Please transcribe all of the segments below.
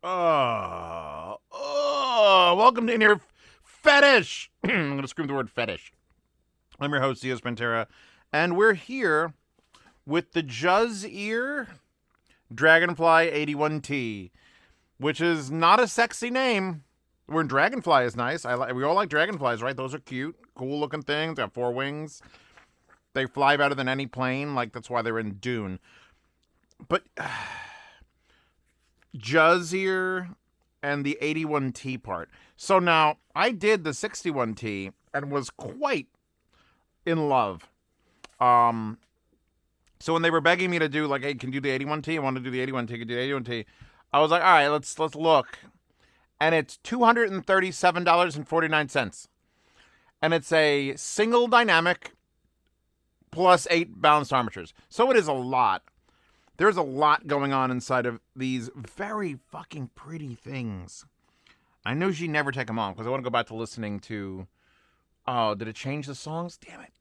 Welcome to In Here Fetish. I'm going to scream the word fetish. I'm your host, Diaz Pantera, and we're here with the Juzear Dragonfly 81T, which is not a sexy name. We're in Dragonfly is nice. We all like dragonflies, right? Those are cute, cool looking things. They have 4 wings. They fly better than any plane. Like, that's why they're in Dune. But Juzear and the 81T part. So now, I did the 61T and was quite in love. So when they were begging me to do, like, hey, can you do the 81T? I want to do the 81T. Can you do the 81T? I was like, all right, let's look. And it's $237.49. And it's a single dynamic plus 8 balanced armatures. So it is a lot. There's a lot going on inside of these very fucking pretty things. I know she never take them on because I want to go back to listening to. Oh, did it change the songs? Damn it.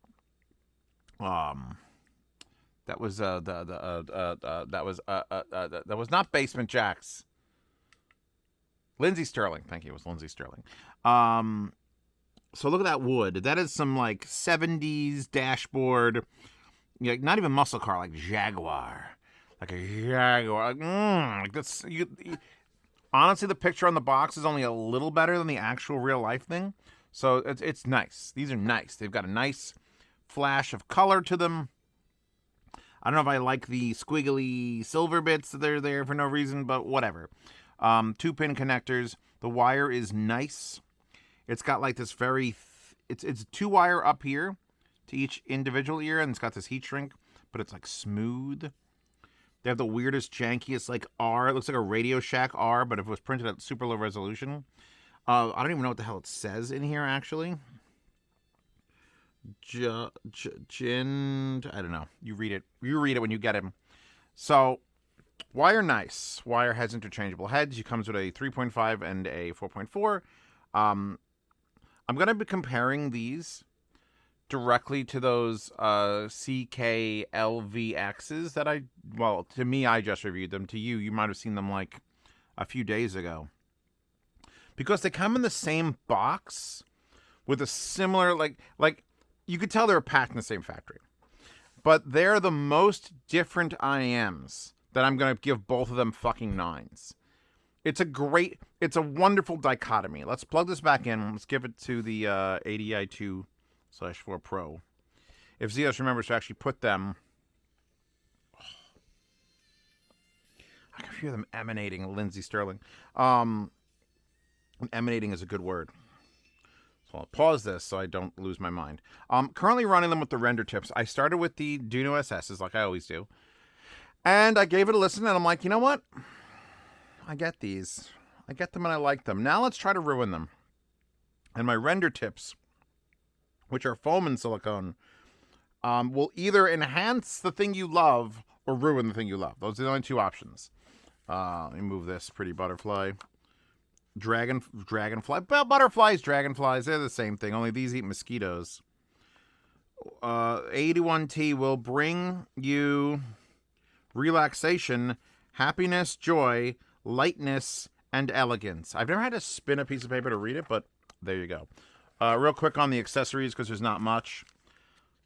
That was that was not Basement Jaxx. Lindsey Sterling. Thank you. It was Lindsey Sterling. So look at that wood. That is some like 70s dashboard. Not even muscle car, like Jaguar. Like a Jaguar. Like that's honestly, the picture on the box is only a little better than the actual real life thing. So it's nice. These are nice. They've got a nice flash of color to them. I don't know if I like the squiggly silver bits that are there for no reason, but whatever. 2-pin connectors. The wire is nice. It's got like this very... It's 2-wire up here to each individual ear, and it's got this heat shrink, but it's like smooth. They have the weirdest, jankiest like R. It looks like a Radio Shack R, but if it was printed at super low resolution. I don't even know what the hell it says in here, actually. I don't know. You read it. You read it when you get him. So, wire nice. Wire has interchangeable heads. It comes with a 3.5 and a 4.4. I'm going to be comparing these directly to those CKLVXs that to me, I just reviewed them. To you, you might have seen them like a few days ago. Because they come in the same box with a similar, like you could tell they were packed in the same factory. But they're the most different IEMs that I'm going to give both of them fucking 9s. It's a wonderful dichotomy. Let's plug this back in. Let's give it to the 80i2/4 Pro. If ZS remembers to actually put them... I can hear them emanating, Lindsey Sterling. Emanating is a good word. So I'll pause this so I don't lose my mind. Currently running them with the render tips. I started with the Duno SSs like I always do. And I gave it a listen and I'm like, you know what? I get these. I get them and I like them. Now let's try to ruin them. And my render tips, which are foam and silicone, will either enhance the thing you love or ruin the thing you love. Those are the only 2 options. Let me move this pretty butterfly. Dragonfly. Well, butterflies, dragonflies, they're the same thing. Only these eat mosquitoes. 81T will bring you relaxation, happiness, joy, lightness, and elegance. I've never had to spin a piece of paper to read it, but there you go. Real quick on the accessories, because there's not much.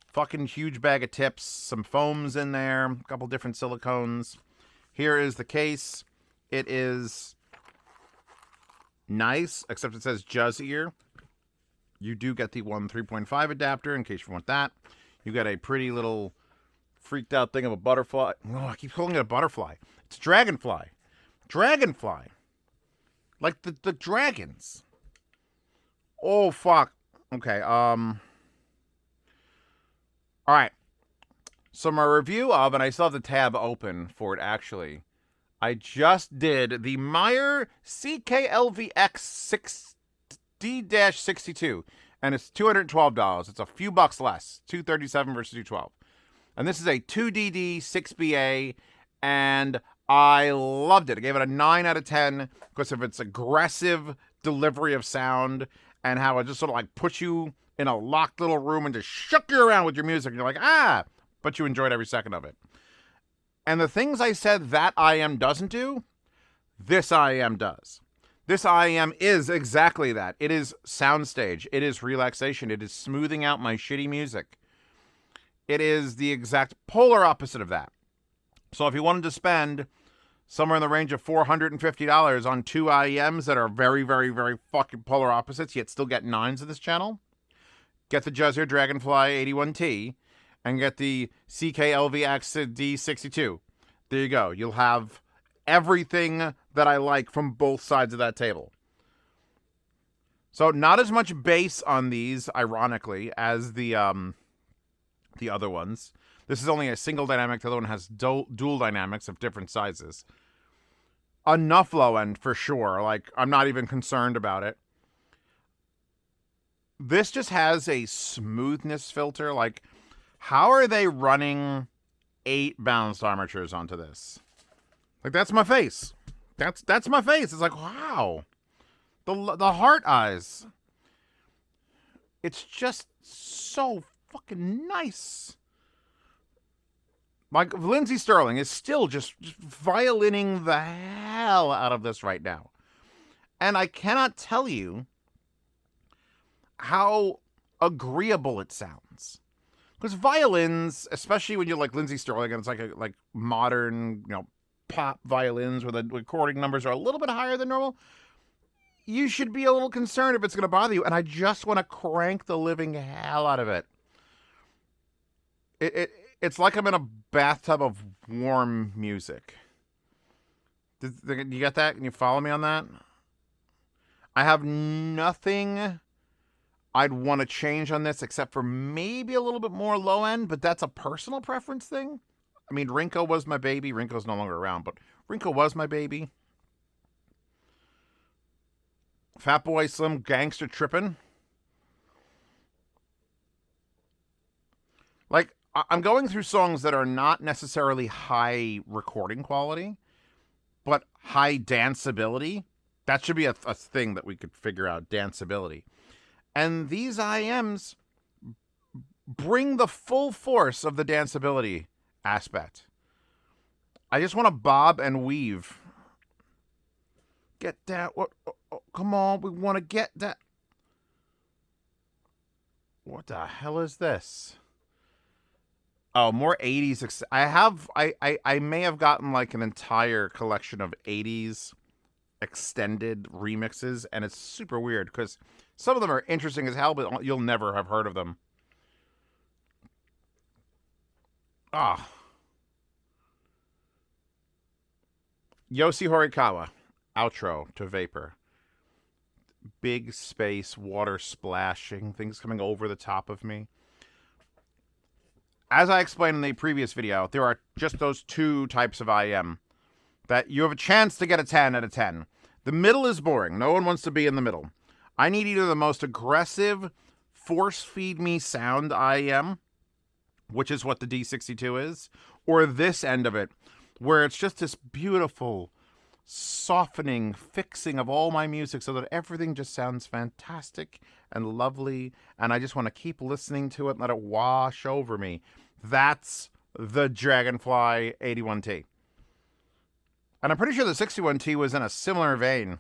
Fucking huge bag of tips, some foams in there, a couple different silicones. Here is the case. It is nice, except it says Juzear. You do get the 3.5 adapter in case you want that. You got a pretty little freaked out thing of a butterfly. Oh, I keep calling it a butterfly. It's Dragonfly. Dragonfly. Like the dragons. Oh, fuck. Okay, all right. So my review of, and I still have the tab open for it actually. I just did the Meyer CKLVX 6D-62, and it's $212. It's a few bucks less, $237 versus $212. And this is a 2DD 6BA, and I loved it. I gave it a 9 out of 10 because of its aggressive delivery of sound and how it just sort of like puts you in a locked little room and just shook you around with your music. And you're like, but you enjoyed every second of it. And the things I said that IEM doesn't do, This IEM does. This IEM is exactly that. It is soundstage. It is relaxation. It is smoothing out my shitty music. It is the exact polar opposite of that. So if you wanted to spend somewhere in the range of $450 on two IEMs that are very, very, very fucking polar opposites, yet still get 9s of this channel, get the Juzear Dragonfly 81T and get the CKLVX D62. There you go. You'll have everything that I like from both sides of that table. So not as much bass on these, ironically, as the other ones. This is only a single dynamic. The other one has dual dynamics of different sizes. Enough low end for sure. Like, I'm not even concerned about it. This just has a smoothness filter. Like, how are they running 8 balanced armatures onto this? Like, that's my face. That's my face. It's like, wow. The heart eyes. It's just so fucking nice. Like, Lindsey Sterling is still just violining the hell out of this right now. And I cannot tell you how agreeable it sounds. Because violins, especially when you're like Lindsey Sterling, and it's like modern, pop violins where the recording numbers are a little bit higher than normal, you should be a little concerned if it's going to bother you. And I just want to crank the living hell out of it. It's like I'm in a bathtub of warm music. You get that? Can you follow me on that? I have nothing I'd want to change on this except for maybe a little bit more low end, but that's a personal preference thing. I mean, Rinko was my baby. Rinko's no longer around, but Rinko was my baby. Fatboy Slim Gangster Trippin'. Like, I'm going through songs that are not necessarily high recording quality, but high danceability. That should be a thing that we could figure out, danceability. And these IEMs bring the full force of the danceability aspect. I just want to bob and weave. Get that. Come on, we want to get that. What the hell is this? Oh, more 80s. I may have gotten like an entire collection of 80s extended remixes, and it's super weird because some of them are interesting as hell, but you'll never have heard of them. Ah. Yoshi Horikawa, outro to Vapor. Big space, water splashing, things coming over the top of me. As I explained in the previous video, there are just those two types of IEM that you have a chance to get a 10 out of 10. The middle is boring. No one wants to be in the middle. I need either the most aggressive, force-feed me sound IEM, which is what the D62 is, or this end of it, where it's just this beautiful, softening, fixing of all my music so that everything just sounds fantastic and lovely, and I just want to keep listening to it and let it wash over me. That's the Dragonfly 81T. And I'm pretty sure the 61T was in a similar vein.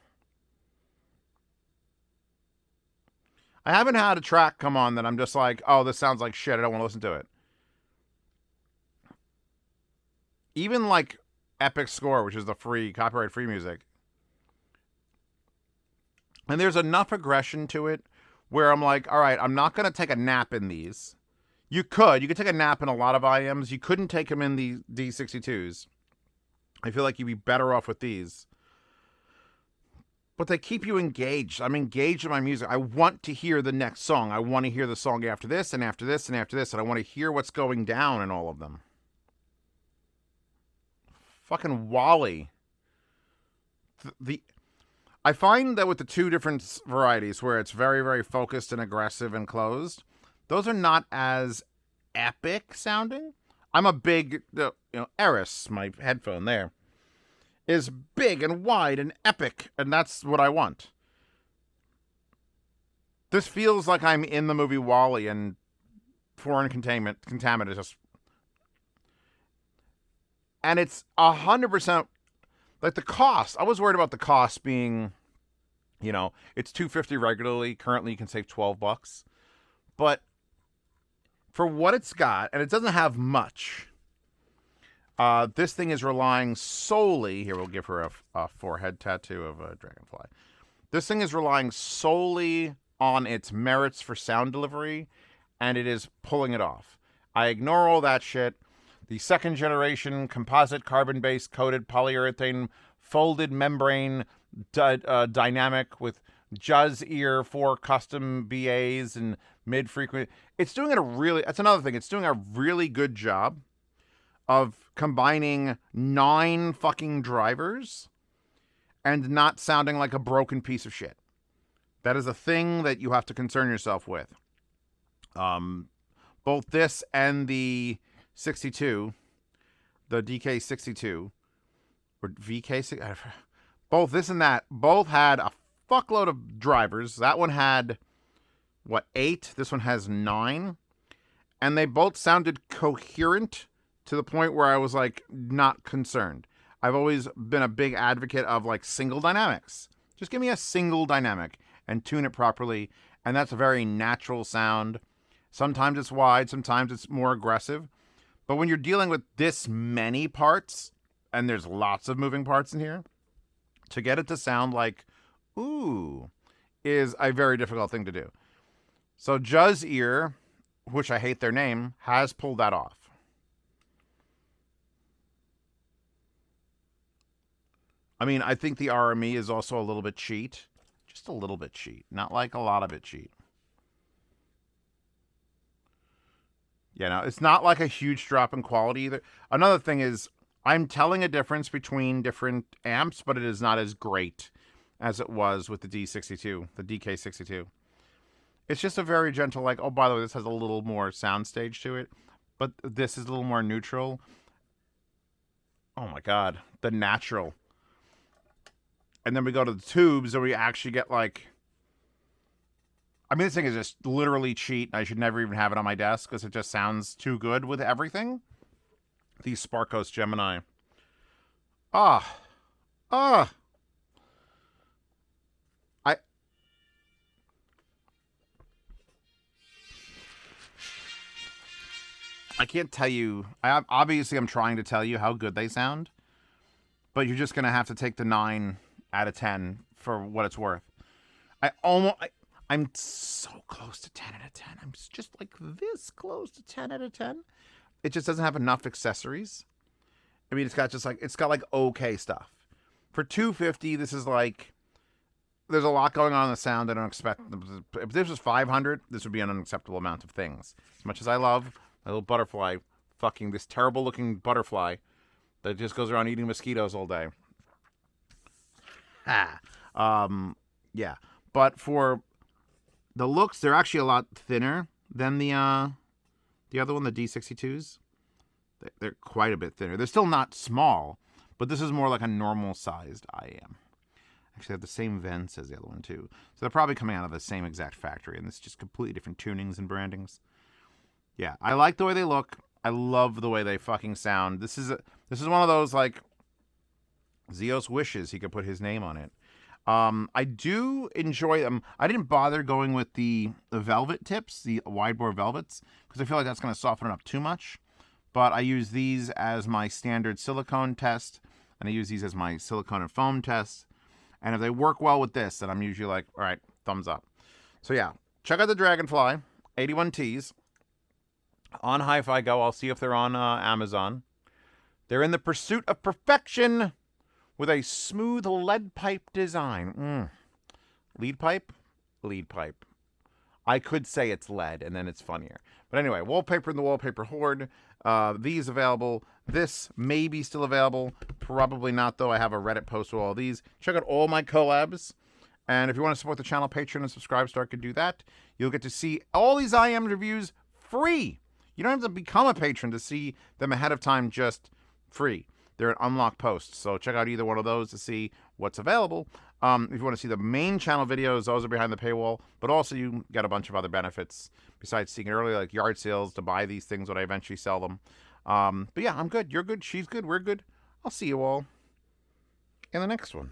I haven't had a track come on that I'm just like, oh, this sounds like shit, I don't want to listen to it. Even like Epic Score, which is the free, copyright-free music. And there's enough aggression to it where I'm like, all right, I'm not going to take a nap in these. You could take a nap in a lot of IEMs. You couldn't take them in the D62s. I feel like you'd be better off with these. But they keep you engaged. I'm engaged in my music. I want to hear the next song. I want to hear the song after this and after this and after this. And I want to hear what's going down in all of them. Fucking Wally. I find that with the two different varieties where it's very, very focused and aggressive and closed, those are not as epic sounding. I'm a big, Eris, my headphone there, is big and wide and epic, and that's what I want. This feels like I'm in the movie WALL-E and foreign contaminant is just... And it's 100%... Like the cost, I was worried about the cost being, you know, it's $250 regularly. Currently, you can save $12. But for what it's got, and it doesn't have much, this thing is relying solely, here we'll give her a forehead tattoo of a dragonfly. This thing is relying solely on its merits for sound delivery, and it is pulling it off. I ignore all that shit. The second generation composite carbon-based coated polyurethane folded membrane dynamic with Juzear 4 custom BAs and mid-frequency. It's doing that's another thing. It's doing a really good job of combining 9 fucking drivers and not sounding like a broken piece of shit. That is a thing that you have to concern yourself with. Both this and the 62, the DK62, or VK6, both this and that, both had a fuckload of drivers. That one had, 8? This one has 9. And they both sounded coherent to the point where I was, like, not concerned. I've always been a big advocate of, like, single dynamics. Just give me a single dynamic and tune it properly. And that's a very natural sound. Sometimes it's wide, sometimes it's more aggressive. But when you're dealing with this many parts, and there's lots of moving parts in here, to get it to sound like, ooh, is a very difficult thing to do. So Juzear, which I hate their name, has pulled that off. I mean, I think the RME is also a little bit cheat. Just a little bit cheat. Not like a lot of it cheat. Yeah, no, it's not like a huge drop in quality either. Another thing is, I'm telling a difference between different amps, but it is not as great as it was with the D62, the DK62. It's just a very gentle, like, oh, by the way, this has a little more soundstage to it, but this is a little more neutral. Oh my God, the natural. And then we go to the tubes, and we actually get, like, I mean, this thing is just literally cheat. I should never even have it on my desk because it just sounds too good with everything. The Sparkos Gemini. I can't tell you. Obviously, I'm trying to tell you how good they sound, but you're just gonna have to take the 9 out of 10 for what it's worth. I'm so close to 10 out of 10. I'm just like this close to 10 out of 10. It just doesn't have enough accessories. I mean, it's got like okay stuff. For $250, this is like, there's a lot going on in the sound I don't expect. If this was $500, this would be an unacceptable amount of things. As much as I love my little butterfly, fucking this terrible looking butterfly that just goes around eating mosquitoes all day. Yeah. But for the looks, they're actually a lot thinner than the other one, the D62s. They're quite a bit thinner. They're still not small, but this is more like a normal-sized IEM. Actually, they have the same vents as the other one, too. So they're probably coming out of the same exact factory, and it's just completely different tunings and brandings. Yeah, I like the way they look. I love the way they fucking sound. This is one of those, like, Zeos wishes he could put his name on it. I do enjoy them. I didn't bother going with the velvet tips, the wide bore velvets, because I feel like that's going to soften it up too much. But I use these as my standard silicone test, and I use these as my silicone and foam test. And if they work well with this, then I'm usually like, all right, thumbs up. So yeah, check out the Dragonfly 81Ts on Hi-Fi Go. I'll see if they're on Amazon. They're in the pursuit of perfection, with a smooth lead pipe design. Lead pipe? Lead pipe. I could say it's lead, and then it's funnier. But anyway, wallpaper in the wallpaper hoard. These available. This may be still available. Probably not, though. I have a Reddit post with all these. Check out all my collabs. And if you want to support the channel, Patreon and Subscribe Star can do that. You'll get to see all these IEM reviews free. You don't have to become a patron to see them ahead of time, just free. They're an unlocked posts, so check out either one of those to see what's available. If you want to see the main channel videos, those are behind the paywall, but also you get a bunch of other benefits besides seeing it early, like yard sales to buy these things when I eventually sell them. But yeah, I'm good. You're good. She's good. We're good. I'll see you all And the next one.